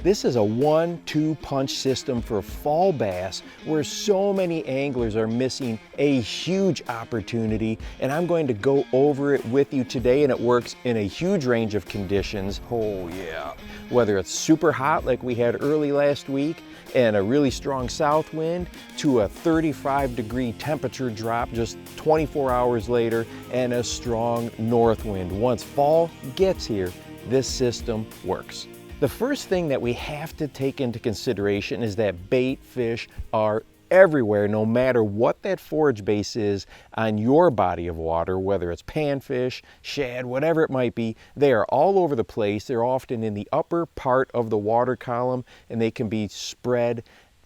This is a 1-2 punch system for fall bass where so many anglers are missing a huge opportunity, and I'm going to go over it with you today, and it works in a huge range of conditions. Oh yeah. Whether it's super hot like we had early last week and a really strong south wind, to a 35-degree temperature drop just 24 hours later and a strong north wind. Once fall gets here, this system works. The first thing that we have to take into consideration is that bait fish are everywhere, no matter what that forage base is on your body of water, whether it's panfish, shad, whatever it might be. They are all over the place. They're often in the upper part of the water column, and they can be spread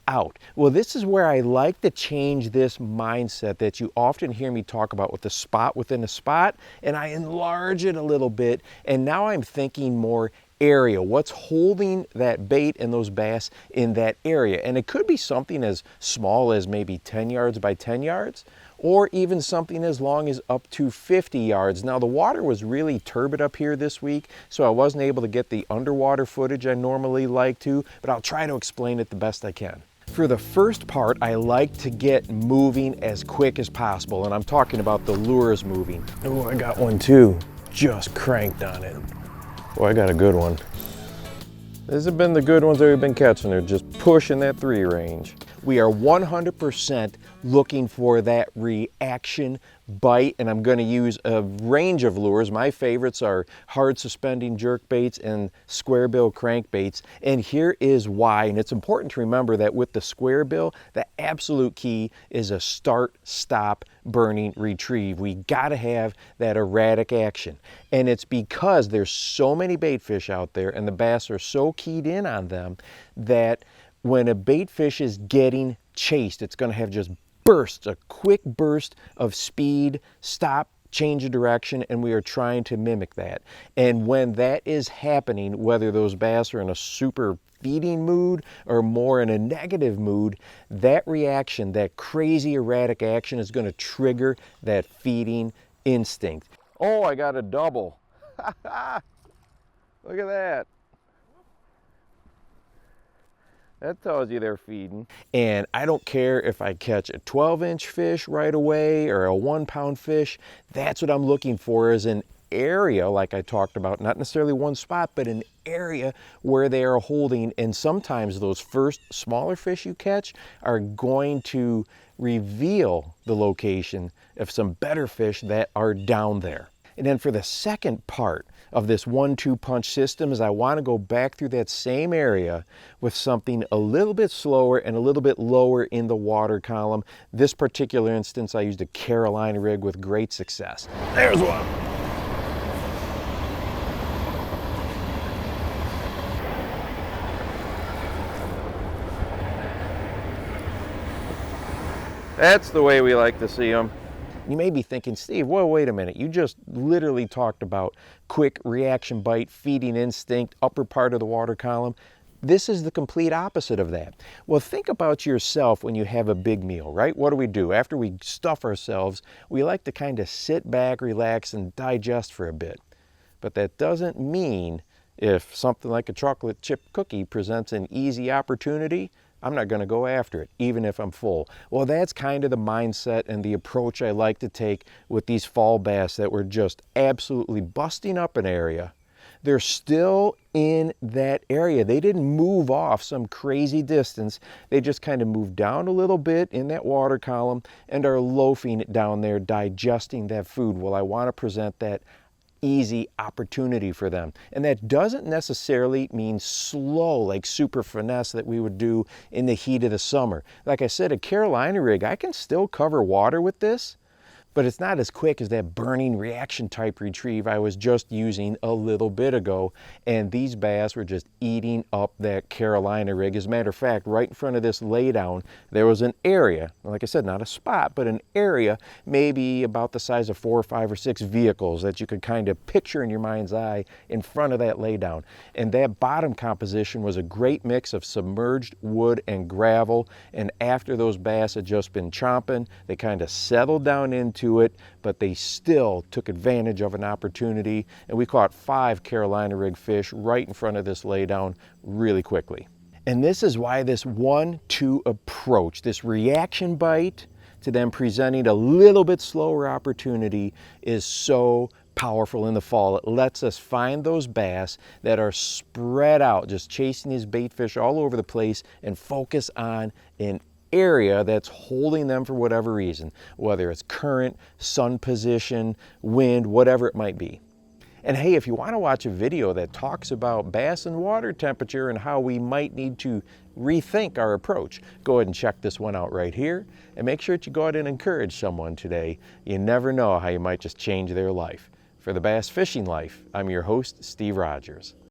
out. Well, this is where I like to change this mindset that you often hear me talk about with the spot within a spot, and I enlarge it a little bit, and now I'm thinking more area. What's holding that bait and those bass in that area? And it could be something as small as maybe 10 yards by 10 yards, or even something as long as up to 50 yards. Now, the water was really turbid up here this week, so I wasn't able to get the underwater footage I normally like to, but I'll try to explain it the best I can. For the first part, I like to get moving as quick as possible, and I'm talking about the lures moving. Oh, I got one too. Just cranked on it. Oh, I got a good one. These have been the good ones that we've been catching. They're just pushing that 3 range. We are 100% looking for that reaction bite, and I'm going to use a range of lures. My favorites are hard suspending jerk baits and square bill crankbaits, and here is why. And it's important to remember that with the square bill, the absolute key is a start, stop, burning, retrieve. We got to have that erratic action, and it's because there's so many bait fish out there and the bass are so keyed in on them that when a bait fish is getting chased, it's going to have just bursts, a quick burst of speed, stop, change of direction, and we are trying to mimic that. And when that is happening, whether those bass are in a super feeding mood or more in a negative mood, that reaction, that crazy erratic action is going to trigger that feeding instinct. Oh, I got a double. Look at that. That tells you they're feeding. And I don't care if I catch a 12-inch fish right away or a 1-pound fish. That's what I'm looking for, is an area, like I talked about, not necessarily one spot, but an area where they are holding. And sometimes those first smaller fish you catch are going to reveal the location of some better fish that are down there. And then for the second part of this 1-2 punch system is I want to go back through that same area with something a little bit slower and a little bit lower in the water column. This particular instance, I used a Carolina rig with great success. There's one. That's the way we like to see them. You may be thinking, Steve, well, wait a minute. You just literally talked about quick reaction bite, feeding instinct, upper part of the water column. This is the complete opposite of that. Well, think about yourself when you have a big meal, right? What do? After we stuff ourselves, we like to kind of sit back, relax, and digest for a bit. But that doesn't mean if something like a chocolate chip cookie presents an easy opportunity, I'm not going to go after it, even if I'm full. Well, that's kind of the mindset and the approach I like to take with these fall bass that were just absolutely busting up an area. They're still in that area. They didn't move off some crazy distance. They just kind of moved down a little bit in that water column and are loafing down there, digesting that food. Well, I want to present that easy opportunity for them. And that doesn't necessarily mean slow, like super finesse that we would do in the heat of the summer. Like I said, a Carolina rig, I can still cover water with this, but it's not as quick as that burning reaction type retrieve I was just using a little bit ago. And these bass were just eating up that Carolina rig. As a matter of fact, right in front of this laydown, there was an area, like I said, not a spot, but an area maybe about the size of 4 or 5 or 6 vehicles that you could kind of picture in your mind's eye in front of that laydown. And that bottom composition was a great mix of submerged wood and gravel. And after those bass had just been chomping, they kind of settled down into to it, but they still took advantage of an opportunity, and we caught 5 Carolina rig fish right in front of this laydown really quickly. And this is why this 1-2 approach, this reaction bite to them presenting a little bit slower opportunity, is so powerful in the fall. It lets us find those bass that are spread out, just chasing these bait fish all over the place, and focus on an area that's holding them for whatever reason, whether it's current, sun position, wind, whatever it might be. And hey, if you want to watch a video that talks about bass and water temperature and how we might need to rethink our approach, go ahead and check this one out right here. And make sure that you go ahead and encourage someone today. You never know how you might just change their life. For the Bass Fishing Life, I'm your host, Steve Rogers.